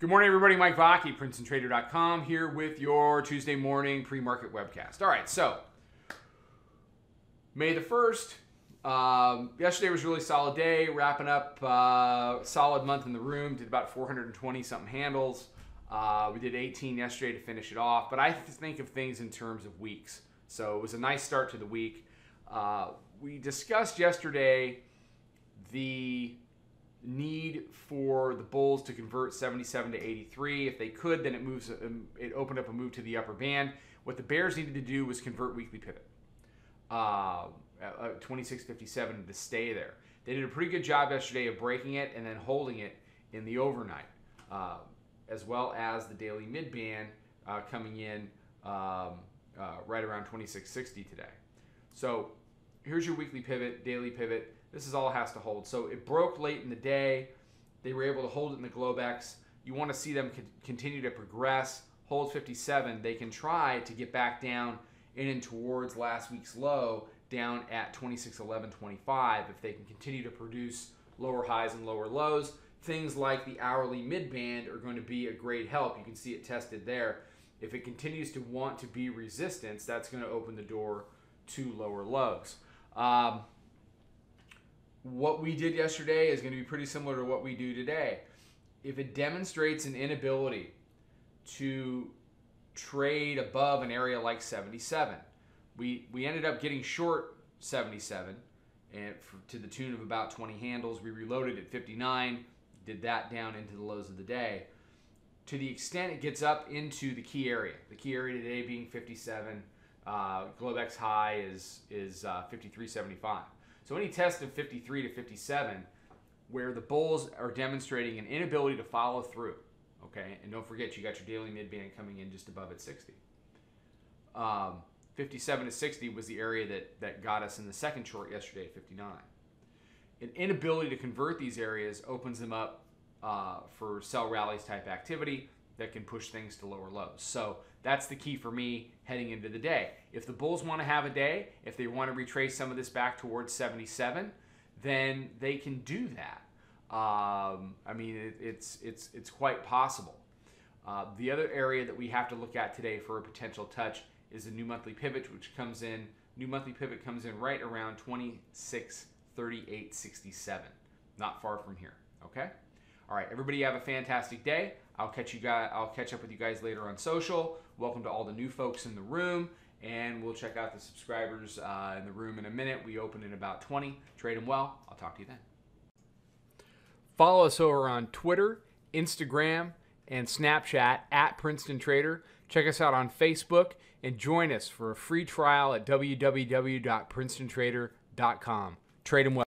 Good morning, everybody. Mike Vacchi, Princetontrader.com, here with your Tuesday morning pre-market webcast. All right, so May the 1st. Yesterday was a really solid day, wrapping up solid month in the room. Did about 420-something handles. We did 18 yesterday to finish it off, but I think of things in terms of weeks. So it was a nice start to the week. We discussed yesterday the need for the bulls to convert 77 to 83. If they could, then it opened up a move to the upper band. What the bears needed to do was convert weekly pivot at 26.57 to stay there. They did a pretty good job yesterday of breaking it and then holding it in the overnight, as well as the daily mid band coming in right around 26.60 today. So here's your weekly pivot, daily pivot. This is all it has to hold. So it broke late in the day. They were able to hold it in the Globex. You want to see them continue to progress, hold 57. They can try to get back down in and towards last week's low down at 26.11.25. If they can continue to produce lower highs and lower lows, things like the hourly mid-band are going to be a great help. You can see it tested there. If it continues to want to be resistance, that's going to open the door to lower lows. What we did yesterday is going to be pretty similar to what we do today. If it demonstrates an inability to trade above an area like 77, we ended up getting short 77 and to the tune of about 20 handles. We reloaded at 59, did that down into the lows of the day. To the extent it gets up into the key area today being 57, Globex high is 53.75. So any test of 53 to 57 where the bulls are demonstrating an inability to follow through, okay? And don't forget, you got your daily mid-band coming in just above at 60. 57 to 60 was the area that got us in the second short yesterday at 59. An inability to convert these areas opens them up for sell rallies type activity that can push things to lower lows. So that's the key for me heading into the day. If the bulls want to have a day, if they want to retrace some of this back towards 77, then they can do that. I mean, it's quite possible. The other area that we have to look at today for a potential touch is the new monthly pivot, which comes in. New monthly pivot comes in right around 26.3867, not far from here. Okay. All right, everybody have a fantastic day. I'll catch up with you guys later on social. Welcome to all the new folks in the room, and we'll check out the subscribers in the room in a minute. We open in about 20. Trade them well. I'll talk to you then. Follow us over on Twitter, Instagram, and Snapchat at Princeton Trader. Check us out on Facebook and join us for a free trial at www.princetontrader.com. Trade them well.